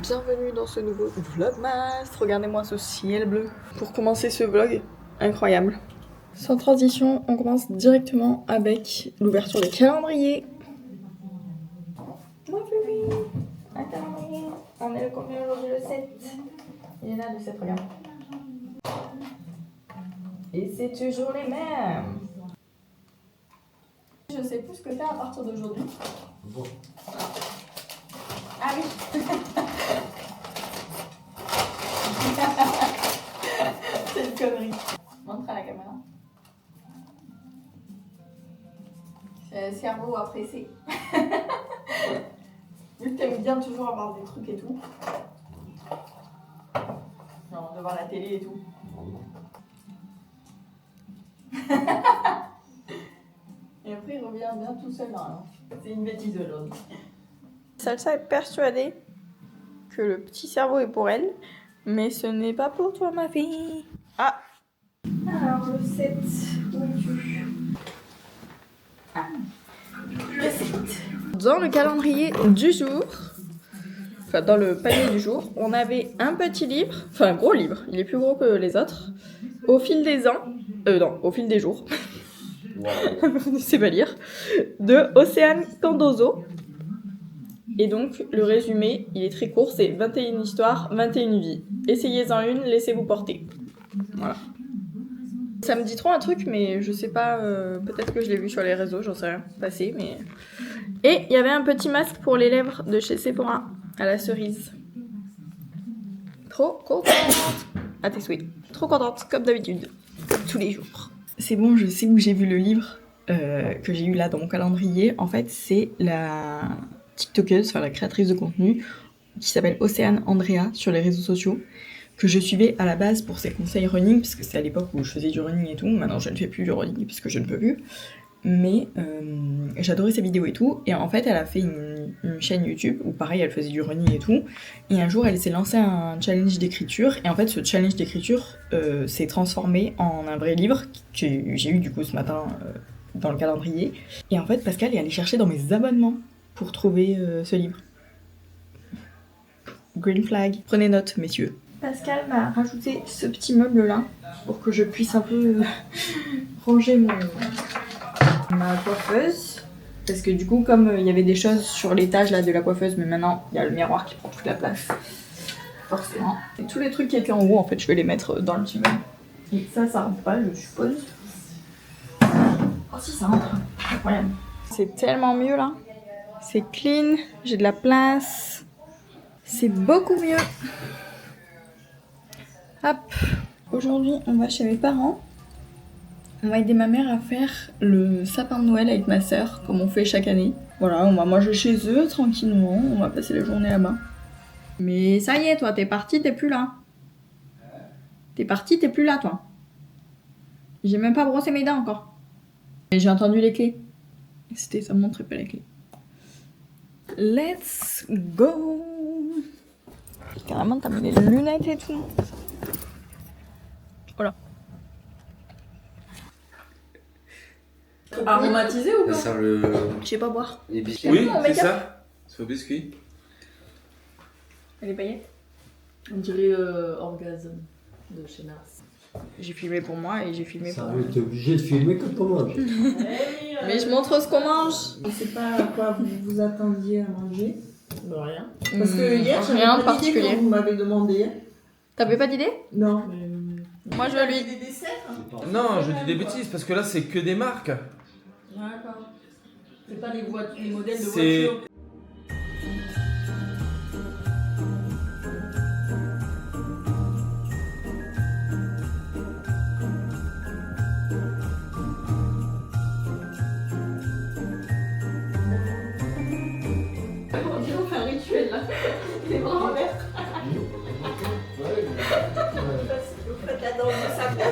Bienvenue dans ce nouveau vlogmas. Regardez-moi ce ciel bleu. Pour commencer ce vlog, incroyable. Sans transition, on commence directement avec l'ouverture des calendriers. Moi, Fufi, un calendrier. On est le combien aujourd'hui? Le 7. Il est là le 7, regarde. Et c'est toujours les mêmes. Je sais plus ce que faire à partir d'aujourd'hui. Bon. Ah oui. C'est une connerie. Montre à la caméra. C'est le cerveau à presser. Vu que t'aimes bien toujours avoir des trucs et tout. Non, devant la télé et tout. Et après il revient bien tout seul normalement. C'est une bêtise aujourd'hui. Salsa est persuadée que le petit cerveau est pour elle, mais ce n'est pas pour toi ma fille. Ah. Alors le 7, où es-tu? Ah. Le 7. Dans le calendrier du jour, enfin dans le panier du jour, on avait un petit livre, enfin un gros livre, il est plus gros que les autres, au fil des ans, non, au fil des jours, je ne sais pas lire, de Océane Candozo. Et donc, le résumé, il est très court, c'est 21 histoires, 21 vies. Essayez-en une, laissez-vous porter. Voilà. Ça me dit trop un truc, mais je sais pas, peut-être que je l'ai vu sur les réseaux, j'en sais rien, passer, mais... Et il y avait un petit masque pour les lèvres de chez Sephora, à la cerise. Trop contente. À tes souhaits. Trop contente, comme d'habitude. Comme tous les jours. C'est bon, je sais où j'ai vu le livre que j'ai eu là dans mon calendrier. En fait, c'est la... TikTokeuse, enfin la créatrice de contenu, qui s'appelle Océane Andrea sur les réseaux sociaux, que je suivais à la base pour ses conseils running, parce que c'est à l'époque où je faisais du running et tout. Maintenant je ne fais plus du running parce que je ne peux plus. Mais j'adorais ses vidéos et tout. Et en fait, elle a fait une chaîne YouTube où pareil, elle faisait du running et tout. Et un jour, elle s'est lancée un challenge d'écriture. Et en fait, ce challenge d'écriture s'est transformé en un vrai livre que j'ai eu du coup ce matin dans le calendrier. Et en fait, Pascal est allé chercher dans mes abonnements pour trouver ce livre. Green flag. Prenez note, messieurs. Pascal m'a rajouté ce petit meuble là pour que je puisse un peu ranger ma coiffeuse. Parce que du coup, comme il y avait des choses sur l'étage là de la coiffeuse, mais maintenant il y a le miroir qui prend toute la place. Forcément. Et tous les trucs qui étaient en haut, en fait, je vais les mettre dans le petit meuble. Et ça rentre pas, je suppose. Oh si, ça rentre. Incroyable. C'est tellement mieux là. C'est clean, j'ai de la place. C'est beaucoup mieux. Hop. Aujourd'hui, on va chez mes parents. On va aider ma mère à faire le sapin de Noël avec ma sœur, comme on fait chaque année. Voilà, on va manger chez eux tranquillement. On va passer la journée là-bas. Mais ça y est, toi, t'es parti, t'es plus là. T'es parti, t'es plus là, toi. J'ai même pas brossé mes dents encore. Et j'ai entendu les clés. C'était, ça me montrait pas les clés. Let's go! Carrément, t'as mis les lunettes et tout. Voilà. Aromatisé ou pas? Ça sent le... Je sais pas boire. les biscuits. Oui, c'est ça. C'est au biscuit. Et les paillettes? On dirait orgasme de chez Mars. J'ai filmé pour moi et j'ai filmé pour... T'es obligé de filmer que pour moi. Mais je montre ce qu'on mange. Je sais pas à quoi vous vous attendiez à manger. Bah, rien. Parce que hier, j'avais rien de particulier. Vous m'avez demandé. T'avais pas d'idée? Non. Moi, je veux lui. Des desserts? Non, je dis des bêtises parce que là c'est que des marques. D'accord. C'est pas les modèles de C'est- voitures. On dirait qu'on fait un rituel là. Les bras en l'air. Vous faites la danse de sapin.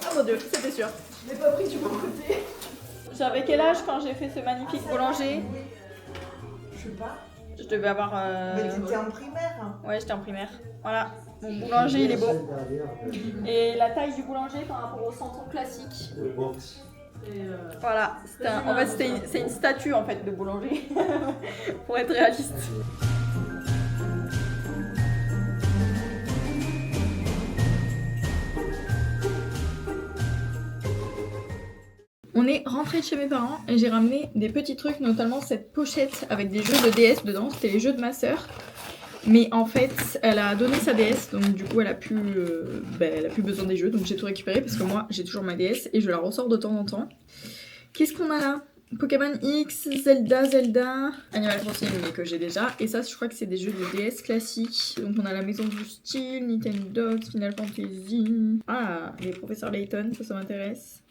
Ah mon dieu, c'était sûr. Je l'ai pas pris du bon côté. J'avais quel âge quand j'ai fait ce magnifique boulanger? Je sais pas. Je devais avoir... Mais t'étais en primaire. Hein. Ouais, j'étais en primaire. Voilà, mon boulanger, il est beau. Et la taille du boulanger par rapport au centre classique. Voilà, en fait, c'est une statue en fait de boulanger, pour être réaliste. On est rentré de chez mes parents et j'ai ramené des petits trucs, notamment cette pochette avec des jeux de DS dedans. C'était les jeux de ma sœur. Mais en fait, elle a donné sa DS, donc du coup elle a plus besoin des jeux. Donc j'ai tout récupéré parce que moi j'ai toujours ma DS et je la ressors de temps en temps. Qu'est-ce qu'on a là? Pokémon X, Zelda, Animal Crossing mais que j'ai déjà. Et ça je crois que c'est des jeux de DS classiques. Donc on a la Maison du Style, Nintendo, Final Fantasy. Ah, les professeurs Layton, ça m'intéresse.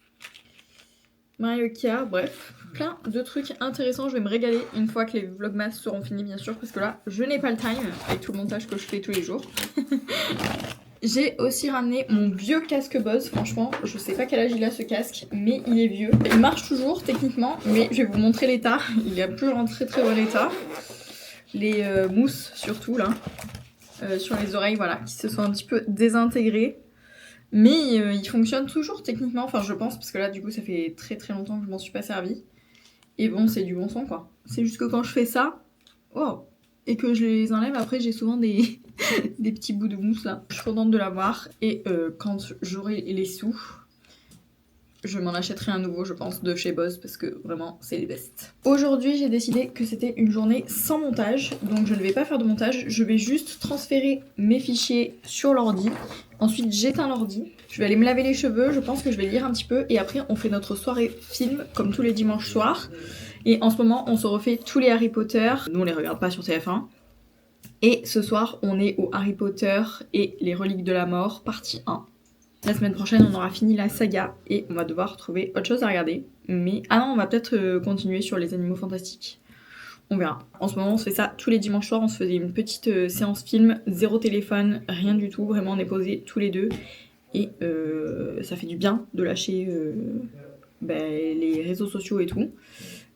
Mario Kart, bref, plein de trucs intéressants. Je vais me régaler une fois que les vlogmas seront finis, bien sûr, parce que là, je n'ai pas le time avec tout le montage que je fais tous les jours. J'ai aussi ramené mon vieux casque Bose. Franchement, je sais pas quel âge il a ce casque, mais il est vieux. Il marche toujours techniquement, mais je vais vous montrer l'état. Il est plus en très bon état. Les mousses surtout là, sur les oreilles, voilà, qui se sont un petit peu désintégrées. Mais il fonctionne toujours techniquement, enfin je pense, parce que là du coup ça fait très longtemps que je m'en suis pas servi. Et bon, c'est du bon son quoi. C'est juste que quand je fais ça, oh, et que je les enlève, après j'ai souvent des petits bouts de mousse là. Je suis contente de l'avoir et quand j'aurai les sous, je m'en achèterai un nouveau je pense de chez Bose parce que vraiment c'est les best. Aujourd'hui j'ai décidé que c'était une journée sans montage, donc je ne vais pas faire de montage, je vais juste transférer mes fichiers sur l'ordi. Ensuite j'éteins l'ordi, je vais aller me laver les cheveux, je pense que je vais lire un petit peu et après on fait notre soirée film comme tous les dimanches soirs. Et en ce moment on se refait tous les Harry Potter, nous on les regarde pas sur TF1. Et ce soir on est au Harry Potter et les reliques de la mort partie 1. La semaine prochaine on aura fini la saga et on va devoir trouver autre chose à regarder. Mais ah non, on va peut-être continuer sur les animaux fantastiques. On verra. En ce moment on se fait ça tous les dimanches soirs, on se faisait une petite séance film, zéro téléphone, rien du tout, vraiment on est posés tous les deux. Et ça fait du bien de lâcher les réseaux sociaux et tout.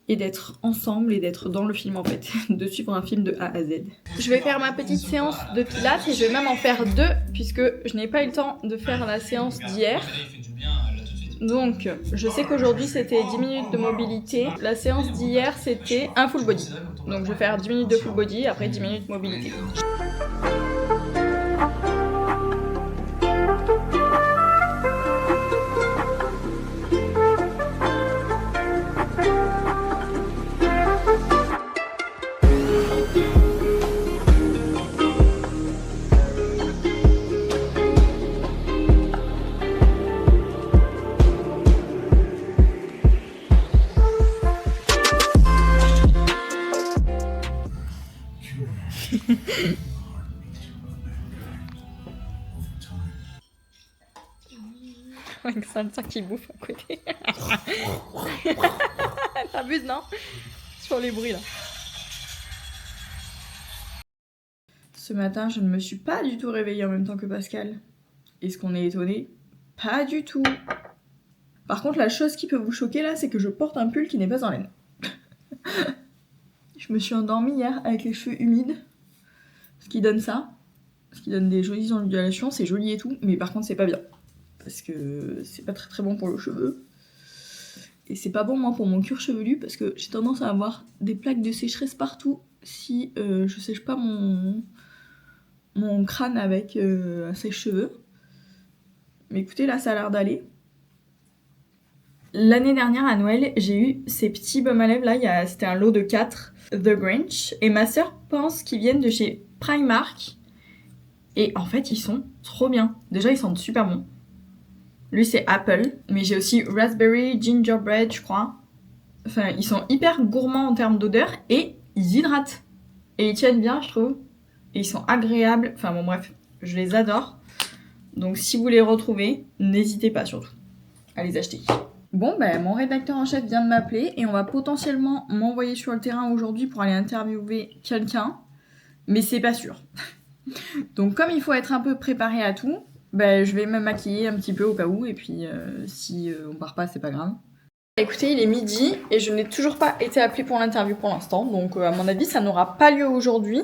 Et d'être ensemble et d'être dans le film en fait, de suivre un film de A à Z. Je vais faire ma petite séance de pilates et je vais même en faire deux puisque je n'ai pas eu le temps de faire la séance d'hier. Donc je sais qu'aujourd'hui c'était 10 minutes de mobilité, la séance d'hier c'était un full body. Donc je vais faire 10 minutes de full body, après 10 minutes de mobilité. Avec ça, le sac qui bouffe à côté. T'abuses, non? Sur les bruits là. Ce matin, je ne me suis pas du tout réveillée en même temps que Pascal. Est-ce qu'on est étonné? Pas du tout. Par contre, la chose qui peut vous choquer là, c'est que je porte un pull qui n'est pas en laine. Je me suis endormie hier avec les cheveux humides. Ce qui donne ça. Ce qui donne des jolies ondulations, c'est joli et tout. Mais par contre, c'est pas bien. Parce que c'est pas très bon pour le cheveu. Et c'est pas bon moi pour mon cuir chevelu parce que j'ai tendance à avoir des plaques de sécheresse partout si je sèche pas mon crâne avec un sèche-cheveux. Mais écoutez, là ça a l'air d'aller. L'année dernière à Noël, j'ai eu ces petits baumes à lèvres là, c'était un lot de 4, The Grinch. Et ma sœur pense qu'ils viennent de chez Primark. Et en fait ils sont trop bien. Déjà ils sentent super bons. Lui c'est Apple, mais j'ai aussi Raspberry, Gingerbread je crois. Enfin ils sont hyper gourmands en termes d'odeur et ils hydratent. Et ils tiennent bien je trouve. Et ils sont agréables, enfin bon bref, je les adore. Donc si vous les retrouvez, n'hésitez pas surtout à les acheter. Bon mon rédacteur en chef vient de m'appeler et on va potentiellement m'envoyer sur le terrain aujourd'hui pour aller interviewer quelqu'un. Mais c'est pas sûr. Donc comme il faut être un peu préparé à tout, je vais me maquiller un petit peu au cas où et puis si on part pas c'est pas grave. Écoutez, il est midi et je n'ai toujours pas été appelée pour l'interview pour l'instant, donc à mon avis ça n'aura pas lieu aujourd'hui.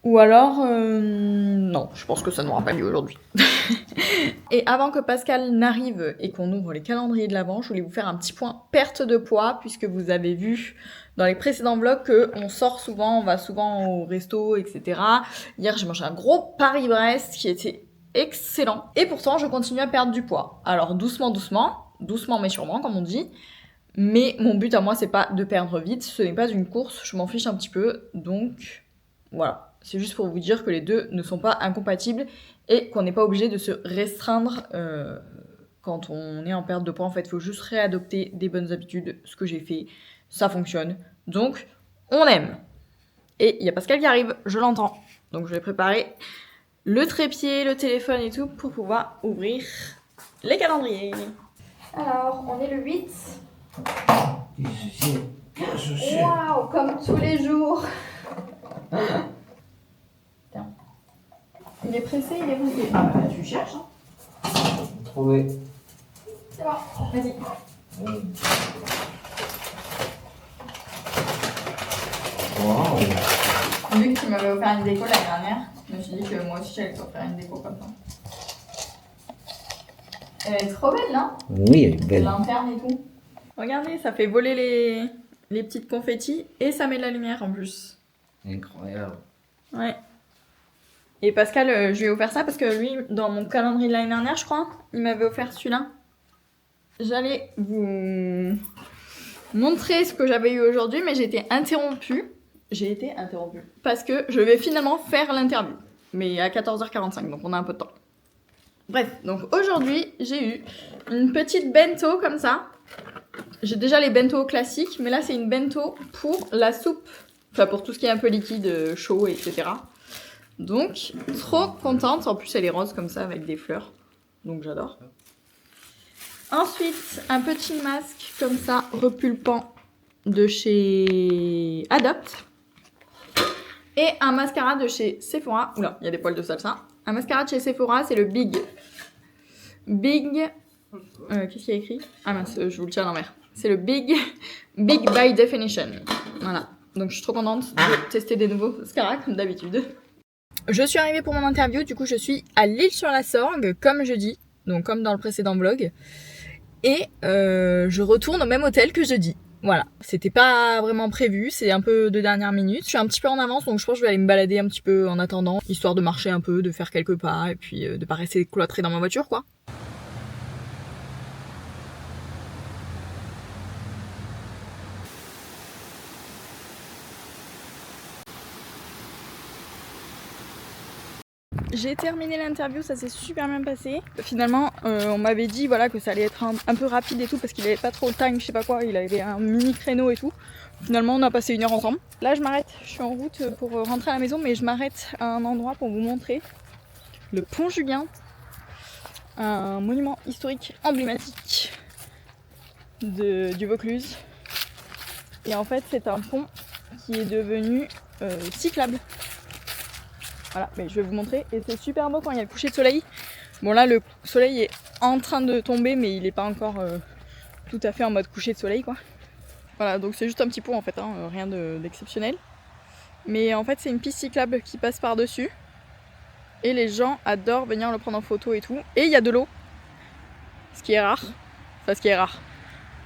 Ou alors, non, je pense que ça n'aura pas lieu aujourd'hui. Et avant que Pascal n'arrive et qu'on ouvre les calendriers de l'Avent, je voulais vous faire un petit point perte de poids, puisque vous avez vu dans les précédents vlogs qu'on sort souvent, on va souvent au resto, etc. Hier, j'ai mangé un gros Paris-Brest qui était excellent. Et pourtant, je continue à perdre du poids. Alors doucement, doucement mais sûrement, comme on dit. Mais mon but à moi, c'est pas de perdre vite, ce n'est pas une course, je m'en fiche un petit peu, donc voilà. C'est juste pour vous dire que les deux ne sont pas incompatibles et qu'on n'est pas obligé de se restreindre quand on est en perte de poids. En fait, il faut juste réadopter des bonnes habitudes, ce que j'ai fait, ça fonctionne. Donc, on aime. Et il y a Pascal qui arrive, je l'entends. Donc, je vais préparer le trépied, le téléphone et tout pour pouvoir ouvrir les calendriers. Alors, on est le 8. Waouh, comme tous les jours. Tiens. Il est pressé, il est pressé. Ah bah tu cherches, hein. Trouvé. C'est bon, vas-y. Wow. Vu que tu m'avais offert une déco l'année dernière, je me suis dit que moi aussi j'allais t'offrir une déco comme ça. Elle est trop belle, non? Oui, elle est belle. L'interne et tout. Regardez, ça fait voler les petites confettis et ça met de la lumière en plus. Incroyable. Ouais. Et Pascal, je lui ai offert ça parce que lui, dans mon calendrier de l'année dernière, je crois, il m'avait offert celui-là. J'allais vous montrer ce que j'avais eu aujourd'hui, mais j'ai été interrompue. Parce que je vais finalement faire l'interview. Mais à 14h45, donc on a un peu de temps. Bref, donc aujourd'hui, j'ai eu une petite bento comme ça. J'ai déjà les bento classiques, mais là, c'est une bento pour la soupe. Enfin, pour tout ce qui est un peu liquide, chaud, etc. Donc, trop contente. En plus, elle est rose comme ça, avec des fleurs. Donc, j'adore. Ensuite, un petit masque comme ça, repulpant de chez Adopt. Et un mascara de chez Sephora. Oula, il y a des poils de salsa. Un mascara de chez Sephora, c'est le Big. Qu'est-ce qu'il y a écrit? Ah mince, je vous le tiens à l'envers. C'est le Big by Definition. Voilà. Donc je suis trop contente de tester des nouveaux mascaras comme d'habitude. Je suis arrivée pour mon interview, du coup je suis à l'Île-sur-la-Sorgue, comme jeudi. Donc comme dans le précédent vlog. Et je retourne au même hôtel que jeudi. Voilà, c'était pas vraiment prévu, c'est un peu de dernière minute. Je suis un petit peu en avance, donc je pense que je vais aller me balader un petit peu en attendant, histoire de marcher un peu, de faire quelques pas, et puis de pas rester cloîtrée dans ma voiture, quoi. J'ai terminé l'interview, ça s'est super bien passé. Finalement, on m'avait dit voilà, que ça allait être un peu rapide et tout parce qu'il avait pas trop le time, je sais pas quoi, il avait un mini créneau et tout. Finalement, on a passé 1 heure ensemble. Là, je m'arrête, je suis en route pour rentrer à la maison, mais je m'arrête à un endroit pour vous montrer le pont Julien, un monument historique emblématique du Vaucluse. Et en fait, c'est un pont qui est devenu cyclable. Voilà, mais je vais vous montrer et c'est super beau quand il y a le coucher de soleil. Bon là le soleil est en train de tomber mais il n'est pas encore tout à fait en mode coucher de soleil quoi. Voilà, donc c'est juste un petit pont en fait, hein, rien d'exceptionnel. Mais en fait c'est une piste cyclable qui passe par dessus. Et les gens adorent venir le prendre en photo et tout. Et il y a de l'eau. Ce qui est rare. Enfin ce qui est rare.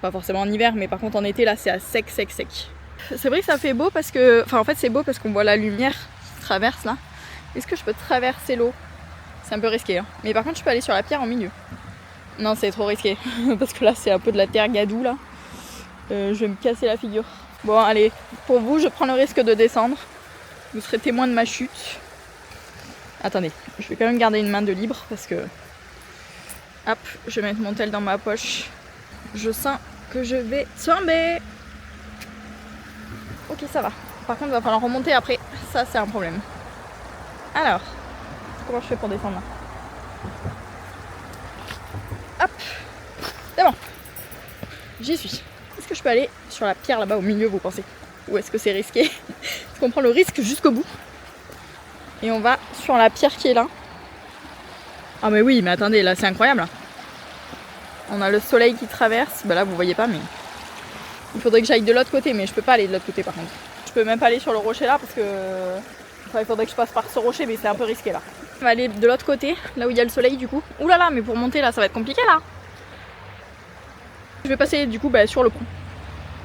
Pas forcément en hiver mais par contre en été là c'est à sec. C'est vrai que ça fait beau parce que... Enfin en fait c'est beau parce qu'on voit la lumière qui traverse là. Est-ce que je peux traverser l'eau? C'est un peu risqué, hein. Mais par contre je peux aller sur la pierre en milieu. Non, c'est trop risqué, parce que là c'est un peu de la terre gadou là. Je vais me casser la figure. Bon allez, pour vous je prends le risque de descendre. Vous serez témoin de ma chute. Attendez, je vais quand même garder une main de libre parce que... Hop, je vais mettre mon tel dans ma poche. Je sens que je vais tomber. Ok, ça va. Par contre il va falloir remonter après, ça c'est un problème. Alors, comment je fais pour descendre là? Hop, c'est bon, j'y suis. Est-ce que je peux aller sur la pierre là-bas au milieu, vous pensez? Ou est-ce que c'est risqué? Est-ce qu'on prend le risque jusqu'au bout? Et on va sur la pierre qui est là. Ah mais oui, mais attendez, là c'est incroyable. On a le soleil qui traverse. Bah là, vous voyez pas, mais il faudrait que j'aille de l'autre côté, mais je peux pas aller de l'autre côté par contre. Je peux même pas aller sur le rocher là parce que enfin, il faudrait que je passe par ce rocher, mais c'est un peu risqué là. On va aller de l'autre côté, là où il y a le soleil du coup. Ouh là là, mais pour monter là, ça va être compliqué là. Je vais passer du coup sur le pont.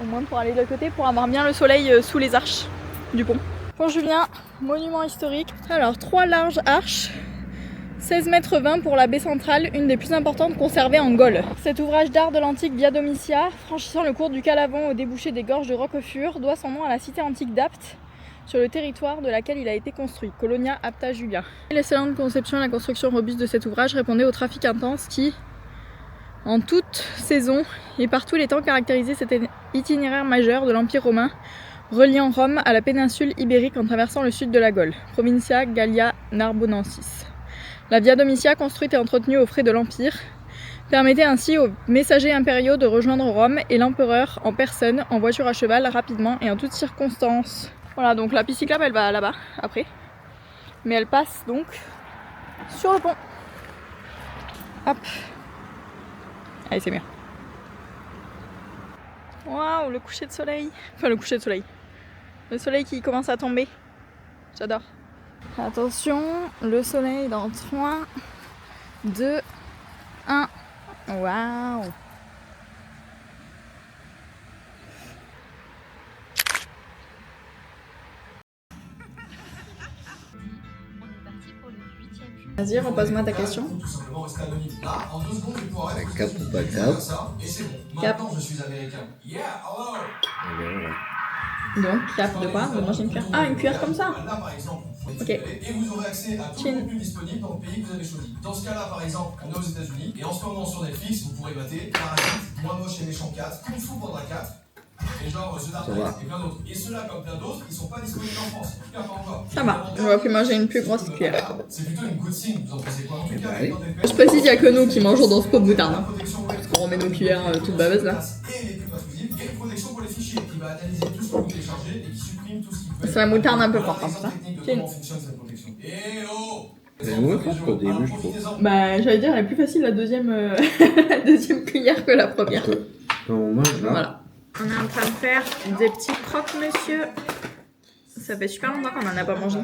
Au moins pour aller de l'autre côté, pour avoir bien le soleil sous les arches du pont. Pont Julien, monument historique. Alors 3 larges arches. 16,20 m pour la baie centrale, une des plus importantes conservées en Gaule. Cet ouvrage d'art de l'antique Via Domitia, franchissant le cours du Calavon au débouché des gorges de Roquefort, doit son nom à la cité antique d'Apt, sur le territoire de laquelle il a été construit, Colonia Apta Julia. L'excellente conception et la construction robuste de cet ouvrage répondaient au trafic intense qui, en toute saison et par tous les temps, caractérisait cet itinéraire majeur de l'Empire romain, reliant Rome à la péninsule ibérique en traversant le sud de la Gaule, Provincia Gallia Narbonensis. La Via Domitia, construite et entretenue aux frais de l'Empire, permettait ainsi aux messagers impériaux de rejoindre Rome et l'empereur en personne, en voiture à cheval, rapidement et en toutes circonstances. Voilà, donc la piste cyclable elle va là-bas, après. Mais elle passe donc sur le pont. Hop. Allez, c'est mieux. Waouh, le coucher de soleil. Enfin, le coucher de soleil. Le soleil qui commence à tomber. J'adore. Attention, le soleil dans 3, 2, 1. Waouh! Vas-y, repose-moi ta question. Cap ou pas cap? Cap. Donc, cap de quoi? De manger une cuillère. Ah, une cuillère comme ça? Ok. Et vous aurez accès à tous les contenus disponibles dans le pays que vous avez choisi. Dans ce cas-là, par exemple, on est aux États-Unis et en ce moment sur Netflix, vous pourrez mater Parasite, Moi moche et méchant 4, Kung Fu Panda 4, et genre The Dark Knight et plein d'autres. Et ceux-là, comme plein d'autres, ils sont pas disponibles en France. En tout cas, pas encore. Ça va, on va plus manger une plus grosse cuillère. C'est plutôt une good thing, vous en pensez quoi? En tout cas, Je précise, il n'y a que nous qui mangeons dans ce pot de moutarde. Hein. Parce qu'on remet nos cuillères toutes babeuses là. Et les plus intrusives, et une protection pour les fichiers qui va analyser tout ce que vous téléchargez et qui supprime tout ce qui peut. C'est la moutarde un peu forte, hein, ça. Comment fonctionne cette protection? Et oh! C'est moins fort qu'au début, je trouve. Bah, j'allais dire, elle est plus facile la deuxième, la deuxième cuillère que la première. Quand on mange là, Voilà. On est en train de faire des petits croque-monsieur. Ça fait super longtemps qu'on n'en a pas mangé.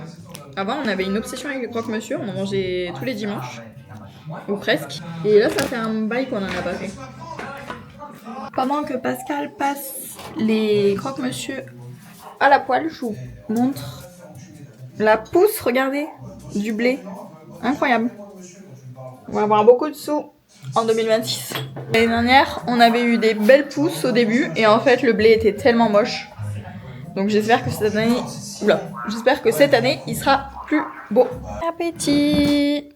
Avant, on avait une obsession avec les croque-monsieur. On en mangeait tous les dimanches. Ou presque. Et là, ça fait un bail qu'on n'en a pas fait. Pendant que Pascal passe les croque-monsieur à la poêle, je vous montre la pousse, regardez, du blé. Incroyable. On va avoir beaucoup de sous en 2026. L'année dernière, on avait eu des belles pousses au début et en fait le blé était tellement moche. Donc j'espère que cette année, il sera plus beau. Bon appétit.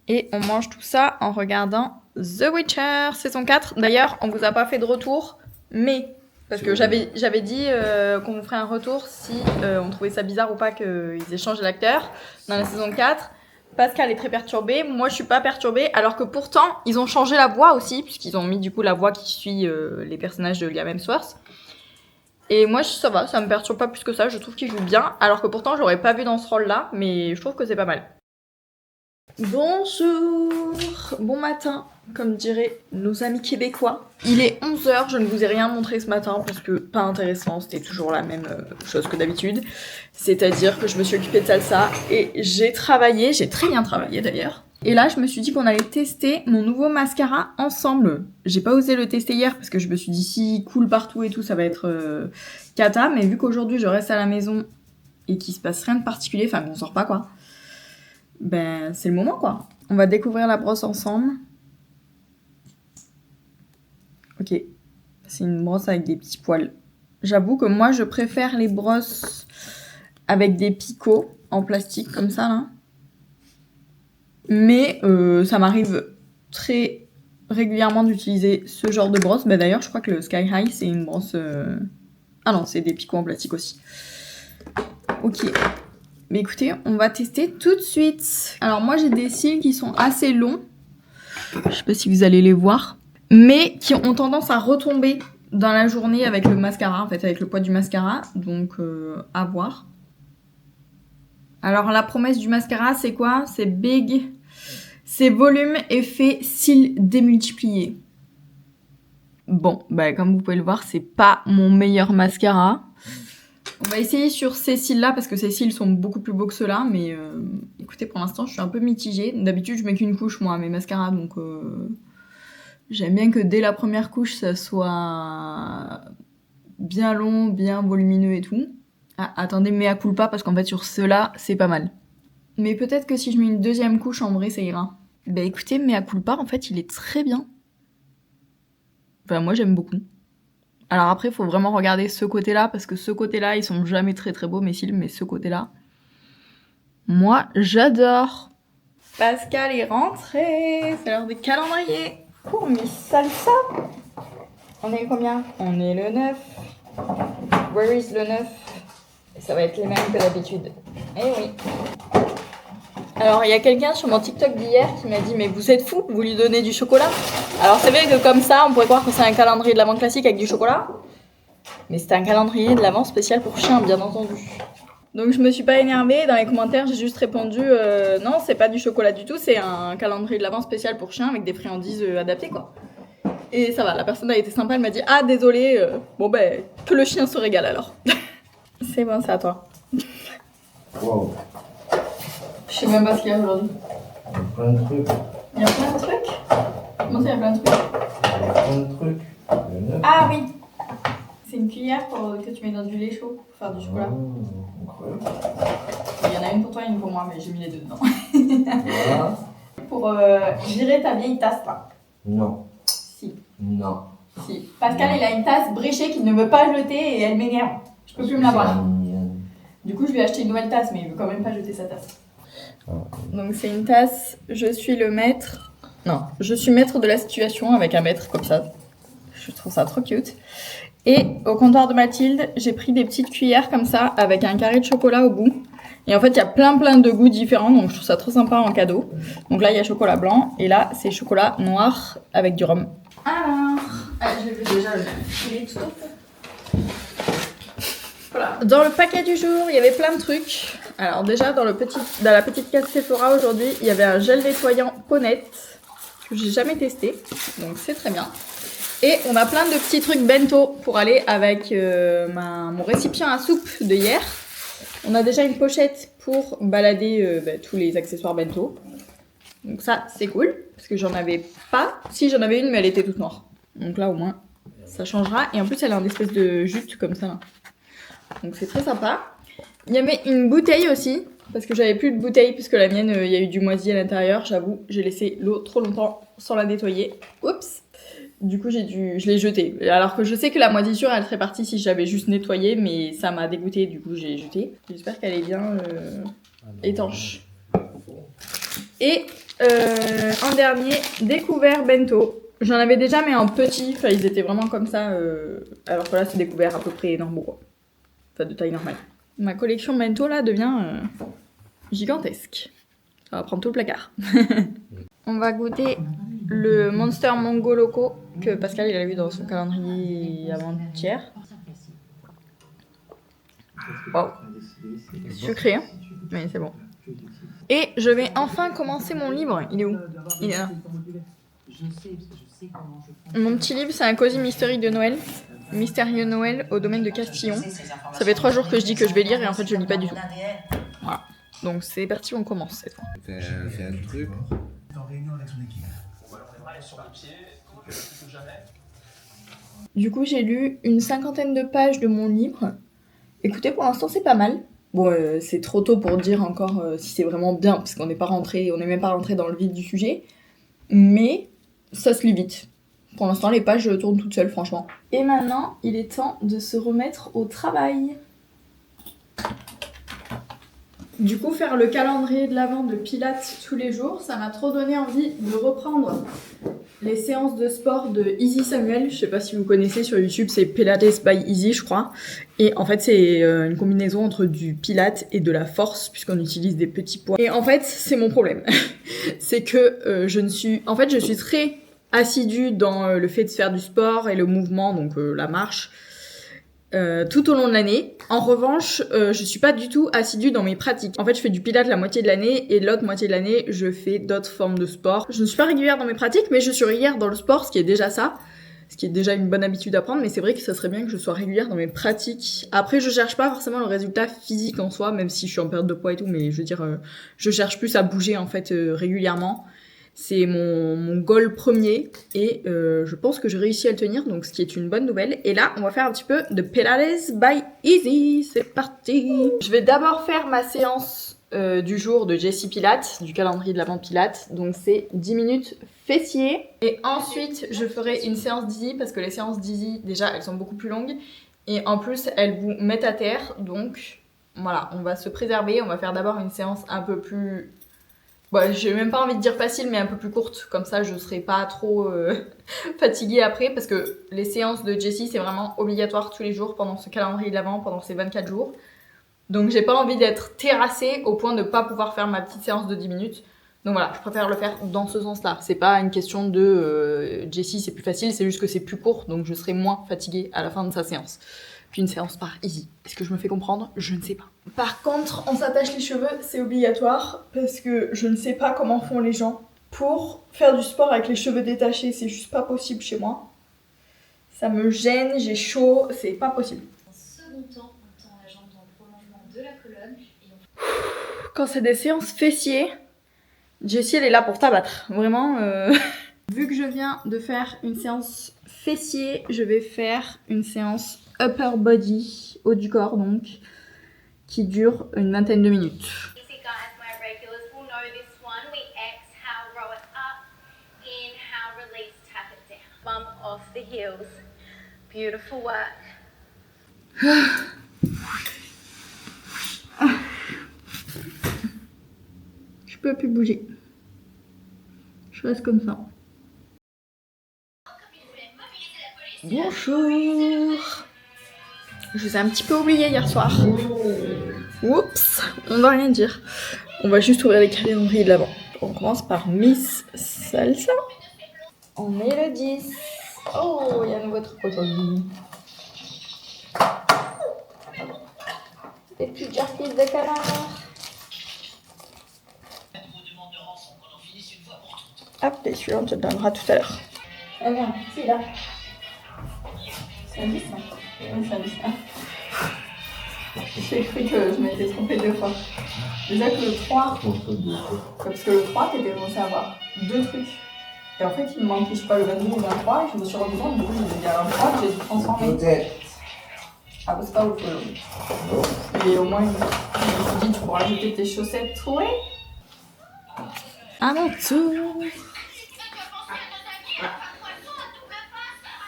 Et on mange tout ça en regardant The Witcher saison 4. D'ailleurs, on vous a pas fait de retour, mais parce que j'avais dit qu'on vous ferait un retour si on trouvait ça bizarre ou pas qu'ils aient changé l'acteur dans la saison 4. Pascal est très perturbé, moi je suis pas perturbée, alors que pourtant ils ont changé la voix aussi, puisqu'ils ont mis du coup la voix qui suit les personnages de Liam Hemsworth. Et moi ça va, ça me perturbe pas plus que ça, je trouve qu'il joue bien, alors que pourtant je l'aurais pas vu dans ce rôle là, mais je trouve que c'est pas mal. Bonjour, bon matin, comme diraient nos amis québécois. Il est 11h, je ne vous ai rien montré ce matin parce que pas intéressant, c'était toujours la même chose que d'habitude. C'est-à-dire que je me suis occupée de salsa et j'ai travaillé, j'ai très bien travaillé d'ailleurs. Et là, je me suis dit qu'on allait tester mon nouveau mascara ensemble. J'ai pas osé le tester hier parce que je me suis dit si coule partout et tout, ça va être cata. Mais vu qu'aujourd'hui je reste à la maison et qu'il se passe rien de particulier, enfin qu'on sort pas quoi, ben c'est le moment quoi. On va découvrir la brosse ensemble. Ok, c'est une brosse avec des petits poils. J'avoue que moi je préfère les brosses avec des picots en plastique comme ça là. Mais ça m'arrive très régulièrement d'utiliser ce genre de brosse. Bah, d'ailleurs je crois que le Sky High c'est une brosse... Ah non, c'est des picots en plastique aussi. Ok. Mais écoutez, on va tester tout de suite. Alors moi j'ai des cils qui sont assez longs. Je sais pas si vous allez les voir. Mais qui ont tendance à retomber dans la journée avec le mascara, en fait, avec le poids du mascara. Donc à voir. Alors la promesse du mascara c'est quoi? C'est big. C'est volume, effet, cils démultipliés. Bon, bah comme vous pouvez le voir, c'est pas mon meilleur mascara. On va essayer sur ces cils-là, parce que ces cils sont beaucoup plus beaux que ceux-là, mais écoutez, pour l'instant, je suis un peu mitigée. D'habitude, je mets qu'une couche, moi, à mes mascaras, donc j'aime bien que dès la première couche, ça soit bien long, bien volumineux et tout. Ah, attendez, mea culpa, parce qu'en fait, sur ceux-là, c'est pas mal. Mais peut-être que si je mets une deuxième couche, en vrai, ça ira. Bah écoutez, mea culpa, en fait, il est très bien. Enfin, moi, j'aime beaucoup. Alors après, il faut vraiment regarder ce côté-là, parce que ce côté-là, ils sont jamais très très beaux, mes cils, mais ce côté-là, moi, j'adore. Pascal est rentré, c'est l'heure des calendriers pour Miss Salsa. On est combien? On est le 9. Where is le 9? Et ça va être les mêmes que d'habitude. Eh oui. Alors, il y a quelqu'un sur mon TikTok d'hier qui m'a dit « Mais vous êtes fou, vous lui donnez du chocolat ?» Alors, c'est vrai que comme ça, on pourrait croire que c'est un calendrier de l'Avent classique avec du chocolat. Mais c'est un calendrier de l'Avent spécial pour chien, bien entendu. Donc, je me suis pas énervée. Dans les commentaires, j'ai juste répondu « Non, c'est pas du chocolat du tout, c'est un calendrier de l'Avent spécial pour chien avec des friandises adaptées, quoi. » Et ça va, la personne a été sympa, elle m'a dit « Ah, désolé, bon ben, que le chien se régale alors. » C'est bon, c'est à toi. Wow. Je sais même pas ce qu'il y a aujourd'hui. Il y a plein de trucs. Il y a plein de trucs? Comment ça, il y a plein de trucs? Il y a plein de trucs. Ah oui! C'est une cuillère que tu mets dans du lait chaud pour faire du chocolat. Oh, incroyable. Il y en a une pour toi et une pour moi, mais j'ai mis les deux dedans. Voilà. Pour virer ta vieille tasse là. Non. Si. Non. Si. Pascal, il a une tasse bréchée qu'il ne veut pas jeter et elle m'énerve. Je peux plus me la boire. Du coup, je lui ai acheté une nouvelle tasse, mais il veut quand même pas jeter sa tasse. Donc c'est une tasse, je suis le maître. Non, je suis maître de la situation avec un maître comme ça. Je trouve ça trop cute. Et au comptoir de Mathilde, j'ai pris des petites cuillères comme ça avec un carré de chocolat au bout. Et en fait, il y a plein de goûts différents, donc je trouve ça trop sympa en cadeau. Donc là, il y a chocolat blanc et là, c'est chocolat noir avec du rhum. Alors, j'ai vu déjà le filet tout. Voilà. Dans le paquet du jour, il y avait plein de trucs. Alors déjà, dans la petite case Sephora aujourd'hui, il y avait un gel nettoyant Ponette que j'ai jamais testé, donc c'est très bien. Et on a plein de petits trucs bento pour aller avec mon récipient à soupe de hier. On a déjà une pochette pour balader tous les accessoires bento. Donc ça, c'est cool, parce que j'en avais pas. Si, j'en avais une, mais elle était toute noire. Donc là, au moins, ça changera. Et en plus, elle a une espèce de jute comme ça, là. Donc c'est très sympa. Il y avait une bouteille aussi, parce que j'avais plus de bouteille, puisque la mienne, il y a eu du moisi à l'intérieur. J'avoue, j'ai laissé l'eau trop longtemps sans la nettoyer. Oups! Du coup, je l'ai jetée. Alors que je sais que la moisissure, elle serait partie si j'avais juste nettoyé, mais ça m'a dégoûté, du coup, j'ai jeté. J'espère qu'elle est bien étanche. Et en dernier, découvert bento. J'en avais déjà, mais en petit. Enfin, ils étaient vraiment comme ça. Alors que là, c'est découvert à peu près normaux, quoi. Enfin, de taille normale. Ma collection bento, là, devient gigantesque. Ça va prendre tout le placard. On va goûter le Monster Mango Loco que Pascal il a vu dans son calendrier avant-hier. Wow. Sucré, hein, mais c'est bon. Et je vais enfin commencer mon livre. Il est où? Il est là. Mon petit livre, c'est un Cozy Mystery de Noël. Mystérieux Noël au domaine de Castillon. Ça fait 3 jours que je dis que je vais lire et en fait je lis pas du tout. Voilà. Donc c'est parti, on commence cette fois. Fais un truc. Du coup, j'ai lu une 50aine de pages de mon livre. Écoutez, pour l'instant, c'est pas mal. Bon, c'est trop tôt pour dire encore si c'est vraiment bien, parce qu'on n'est même pas rentré dans le vif du sujet. Mais ça se lit vite. Pour l'instant, les pages tournent toutes seules, franchement. Et maintenant, il est temps de se remettre au travail. Du coup, faire le calendrier de l'Avent de Pilates tous les jours, ça m'a trop donné envie de reprendre les séances de sport de Easy Samuel. Je sais pas si vous connaissez sur YouTube, c'est Pilates by Easy, je crois. Et en fait, c'est une combinaison entre du pilates et de la force, puisqu'on utilise des petits poids. Et en fait, c'est mon problème. C'est que je suis très assidue dans le fait de faire du sport et le mouvement, donc la marche, tout au long de l'année. En revanche, je suis pas du tout assidue dans mes pratiques. En fait, je fais du pilates la moitié de l'année et l'autre moitié de l'année, je fais d'autres formes de sport. Je ne suis pas régulière dans mes pratiques, mais je suis régulière dans le sport, ce qui est déjà ça. ce qui est déjà une bonne habitude à prendre, mais c'est vrai que ça serait bien que je sois régulière dans mes pratiques. Après, je cherche pas forcément le résultat physique en soi, même si je suis en perte de poids et tout, mais je veux dire, je cherche plus à bouger en fait régulièrement. C'est mon goal premier et je pense que j'ai réussi à le tenir, donc ce qui est une bonne nouvelle. Et là, on va faire un petit peu de Pilates by Easy. C'est parti. Je vais d'abord faire ma séance du jour de Jessie Pilates, du calendrier de l'avant Pilates. Donc c'est 10 minutes fessiers. Et ensuite, je ferai une séance d'Easy parce que les séances d'Easy, déjà, elles sont beaucoup plus longues. Et en plus, elles vous mettent à terre. Donc voilà, on va se préserver. On va faire d'abord une séance un peu plus... Bon, j'ai même pas envie de dire facile, mais un peu plus courte. Comme ça, je serai pas trop fatiguée après. Parce que les séances de Jessie, c'est vraiment obligatoire tous les jours pendant ce calendrier de l'avant, pendant ces 24 jours. Donc j'ai pas envie d'être terrassée au point de pas pouvoir faire ma petite séance de 10 minutes. Donc voilà, je préfère le faire dans ce sens-là. C'est pas une question de Jessie, c'est plus facile, c'est juste que c'est plus court, donc je serai moins fatiguée à la fin de sa séance. Puis une séance par Easy. Est-ce que je me fais comprendre? Je ne sais pas. Par contre, on s'attache les cheveux, c'est obligatoire, parce que je ne sais pas comment font les gens. Pour faire du sport avec les cheveux détachés, c'est juste pas possible chez moi. Ça me gêne, j'ai chaud, c'est pas possible. En second temps, on tend la jambe dans le prolongement de la colonne. Et Quand c'est des séances fessiers, Jessie elle est là pour t'abattre, vraiment. Vu que je viens de faire une séance fessier, je vais faire une séance upper body, haut du corps donc, qui dure une vingtaine de minutes. Easy guys, my regulars will know this one. We exhale, roll it up, inhale, release, tap it down. Bump off the heels. Beautiful work. Je peux plus bouger. Je reste comme ça. Bonjour. Je vous ai un petit peu oublié hier soir. Oups, on va rien dire. On va juste ouvrir les calendriers de l'avant. On commence par Miss Salsa. On est le 10. Oh, il y a un nouveau truc aujourd'hui. Des petits jerkies de canard. Hop, les suivants, on te le donnera tout à l'heure. Ah bien, c'est là. C'est un 10, hein? Oui, c'est un 10. J'ai cru que je m'étais trompée 2 fois. Déjà que le 3, parce que le 3, t'étais censé avoir 2 trucs. Et en fait, il me manquait, je sais pas, le 22 ou le 23, et je me suis rendu compte, du coup, il y a un 23 que j'ai dû transformer. Peut-être. Ah, bah, c'est pas ouf. Et au moins, je me suis dit, tu pourras ajouter tes chaussettes trouées. À mon tour.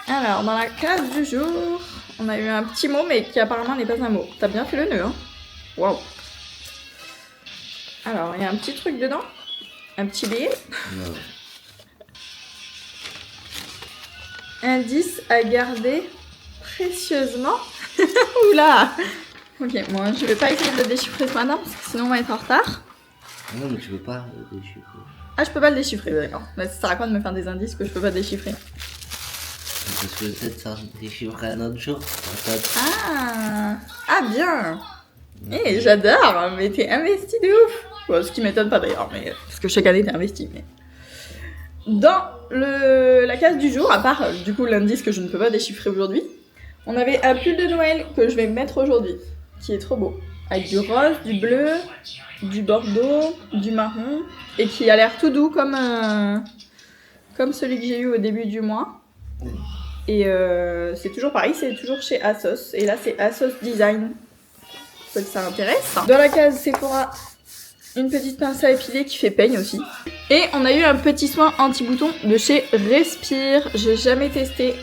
Alors, dans la case du jour, on a eu un petit mot, mais qui apparemment n'est pas un mot. T'as bien fait le nœud, hein? Waouh! Alors, il y a un petit truc dedans. Un petit billet. Indice à garder précieusement. Oula! Ok, moi je vais pas essayer de le déchiffrer ce matin, parce que sinon on va être en retard. Non, mais tu peux pas le déchiffrer. Ah, je peux pas le déchiffrer, d'accord. Bah, ça sert à quoi de me faire des indices que je peux pas déchiffrer? Parce que peut-être ça déchiffrer un autre jour. Ah! Ah, bien! Eh, j'adore! Mais t'es investi de ouf! Bon, ce qui m'étonne pas d'ailleurs, mais parce que chaque année t'es investi. Mais... Dans la case du jour, à part du coup l'indice que je ne peux pas déchiffrer aujourd'hui, on avait un pull de Noël que je vais mettre aujourd'hui, qui est trop beau. Avec du rose, du bleu, du bordeaux, du marron, et qui a l'air tout doux comme celui que j'ai eu au début du mois. Et c'est toujours pareil, c'est toujours chez ASOS. Et là, c'est ASOS Design. Faut que ça intéresse. Dans la case Sephora, une petite pince à épiler qui fait peigne aussi. Et on a eu un petit soin anti-bouton de chez Respire. J'ai jamais testé.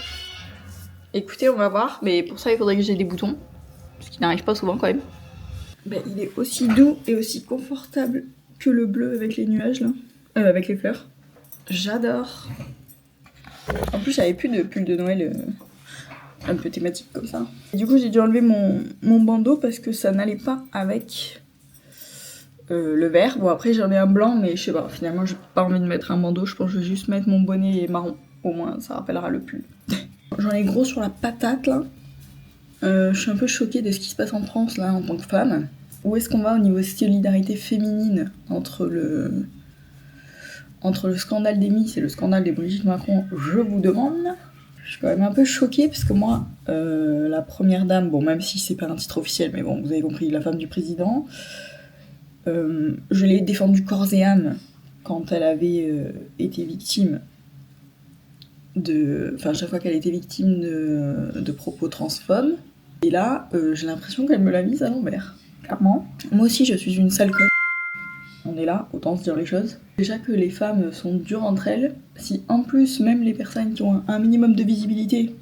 Écoutez, on va voir. Mais pour ça, il faudrait que j'ai des boutons. Parce qu'il n'arrive pas souvent quand même. Ben, il est aussi doux et aussi confortable que le bleu avec les nuages là. Avec les fleurs. J'adore. En plus, j'avais plus de pull de Noël un peu thématique comme ça. Et du coup, j'ai dû enlever mon bandeau parce que ça n'allait pas avec le vert. Bon, après, j'en ai un blanc, mais je sais pas. Finalement, j'ai pas envie de mettre un bandeau. Je pense que je vais juste mettre mon bonnet marron. Au moins, ça rappellera le pull. J'en ai gros sur la patate là. Je suis un peu choquée de ce qui se passe en France là en tant que femme. Où est-ce qu'on va au niveau solidarité féminine entre le scandale des Miss et le scandale des Brigitte Macron, je vous demande. Je suis quand même un peu choquée parce que moi, la première dame, bon, même si c'est pas un titre officiel, mais bon, vous avez compris, la femme du président, je l'ai défendue corps et âme quand elle avait été victime enfin, chaque fois qu'elle était victime de propos transphobes. Et là, j'ai l'impression qu'elle me l'a mise à l'envers, clairement. Moi aussi, je suis une sale conne. On est là, autant se dire les choses. Déjà que les femmes sont dures entre elles, si en plus, même les personnes qui ont un minimum de visibilité,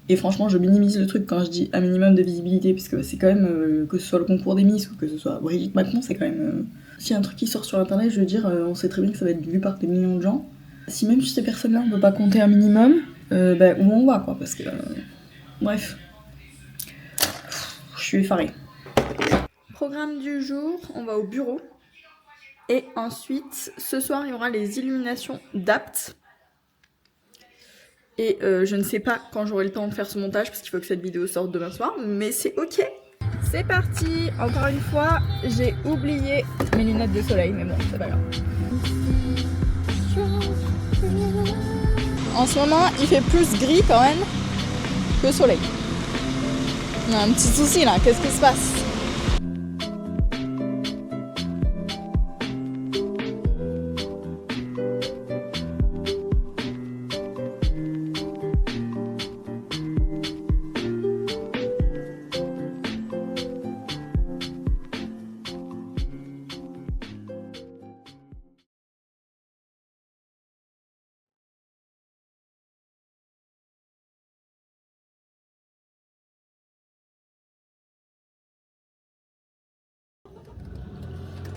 et franchement, je minimise le truc quand je dis un minimum de visibilité, puisque c'est quand même, que ce soit le concours des Miss ou que ce soit Brigitte Macron, c'est quand même... S'il y a un truc qui sort sur internet, je veux dire, on sait très bien que ça va être vu par des millions de gens. Si même sur ces personnes-là, on peut pas compter un minimum, où on va, quoi, parce que... bref. Je suis effarée. Programme du jour, on va au bureau. Et ensuite, ce soir, il y aura les illuminations d'Apt. Et je ne sais pas quand j'aurai le temps de faire ce montage, parce qu'il faut que cette vidéo sorte demain soir, mais c'est ok. C'est parti. Encore une fois, j'ai oublié mes lunettes de soleil, mais bon, c'est pas grave. En ce moment, il fait plus gris quand même que soleil. On a un petit souci là, qu'est-ce qui se passe ?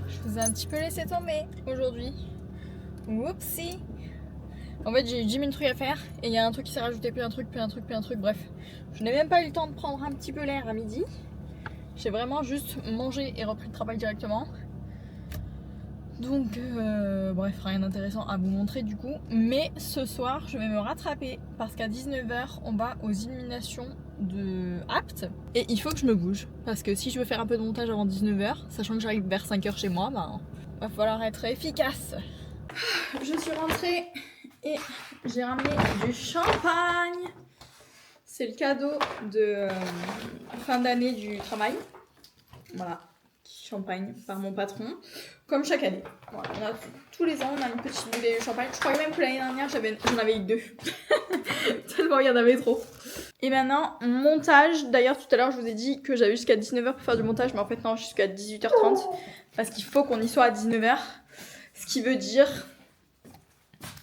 Je vous ai un petit peu laissé tomber aujourd'hui. Whoopsie. En fait, j'ai eu 10 000 trucs à faire et il y a un truc qui s'est rajouté, puis un truc, bref. Je n'ai même pas eu le temps de prendre un petit peu l'air à midi. J'ai vraiment juste mangé et repris le travail directement. Donc, bref, rien d'intéressant à vous montrer du coup. Mais ce soir, je vais me rattraper parce qu'à 19h, on va aux illuminations de Apt. Et il faut que je me bouge. Parce que si je veux faire un peu de montage avant 19h, sachant que j'arrive vers 5h chez moi, ben, va falloir être efficace. Je suis rentrée et j'ai ramené du champagne. C'est le cadeau de fin d'année du travail. Voilà, champagne par mon patron. Comme chaque année. Voilà, on a tous les ans, on a une petite bouteille de champagne. Je crois même que l'année dernière, j'en avais eu 2. Tellement il y en avait trop. Et maintenant, montage. D'ailleurs, tout à l'heure, je vous ai dit que j'avais jusqu'à 19h pour faire du montage. Mais en fait, non, jusqu'à 18h30. Parce qu'il faut qu'on y soit à 19h. Ce qui veut dire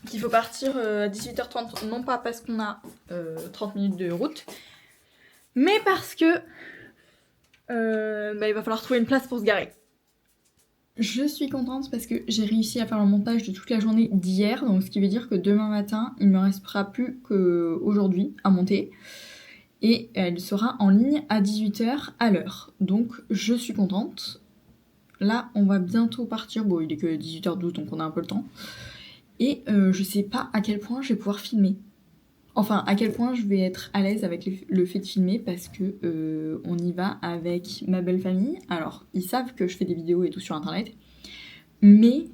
qu'il faut partir à 18h30. Non pas parce qu'on a 30 minutes de route. Mais parce que il va falloir trouver une place pour se garer. Je suis contente parce que j'ai réussi à faire le montage de toute la journée d'hier, donc ce qui veut dire que demain matin, il ne me restera plus qu'aujourd'hui à monter. Et elle sera en ligne à 18h à l'heure. Donc je suis contente. Là, on va bientôt partir. Bon, il est que 18h12, donc on a un peu le temps. Et je sais pas à quel point je vais pouvoir filmer. Enfin, à quel point je vais être à l'aise avec le fait de filmer parce que on y va avec ma belle famille. Alors, ils savent que je fais des vidéos et tout sur internet, mais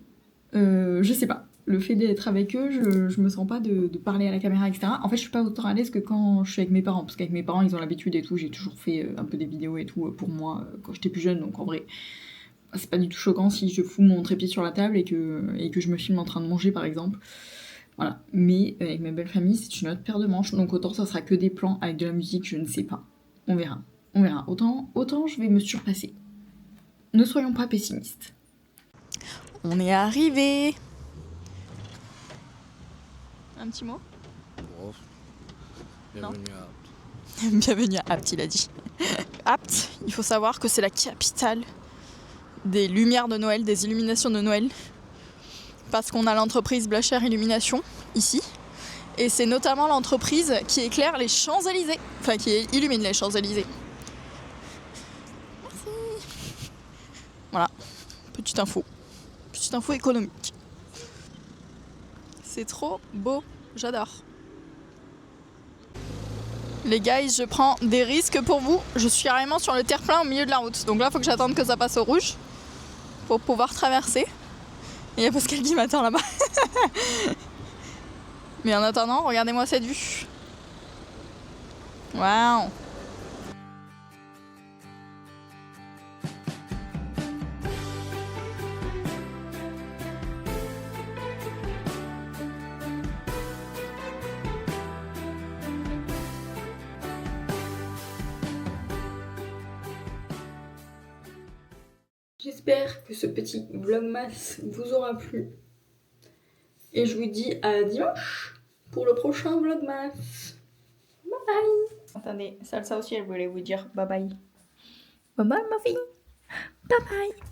je sais pas. Le fait d'être avec eux, je me sens pas de parler à la caméra, etc. En fait, je suis pas autant à l'aise que quand je suis avec mes parents, parce qu'avec mes parents, ils ont l'habitude et tout. J'ai toujours fait un peu des vidéos et tout pour moi quand j'étais plus jeune, donc en vrai, c'est pas du tout choquant si je fous mon trépied sur la table et que je me filme en train de manger, par exemple. Voilà, mais avec ma belle famille, c'est une autre paire de manches, donc autant ça sera que des plans avec de la musique, je ne sais pas. On verra. Autant je vais me surpasser. Ne soyons pas pessimistes. On est arrivé. Un petit mot ? Bienvenue à Apt. Bienvenue à Apt, il a dit. Apt, il faut savoir que c'est la capitale des lumières de Noël, des illuminations de Noël. Parce qu'on a l'entreprise Blacher Illumination ici. Et c'est notamment l'entreprise qui éclaire les Champs-Élysées. Enfin, qui illumine les Champs-Élysées. Merci. Voilà, petite info économique. C'est trop beau, j'adore. Les guys, je prends des risques pour vous. Je suis carrément sur le terre-plein au milieu de la route. Donc là, il faut que j'attende que ça passe au rouge pour pouvoir traverser. Et il y a Pascal qui m'attend là-bas. Mais en attendant, regardez-moi cette vue. Waouh. J'espère que ce petit vlogmas vous aura plu. Et je vous dis à dimanche pour le prochain vlogmas. Bye bye. Attendez, Salsa aussi elle voulait vous dire bye bye. Bye bye ma fille. Bye bye.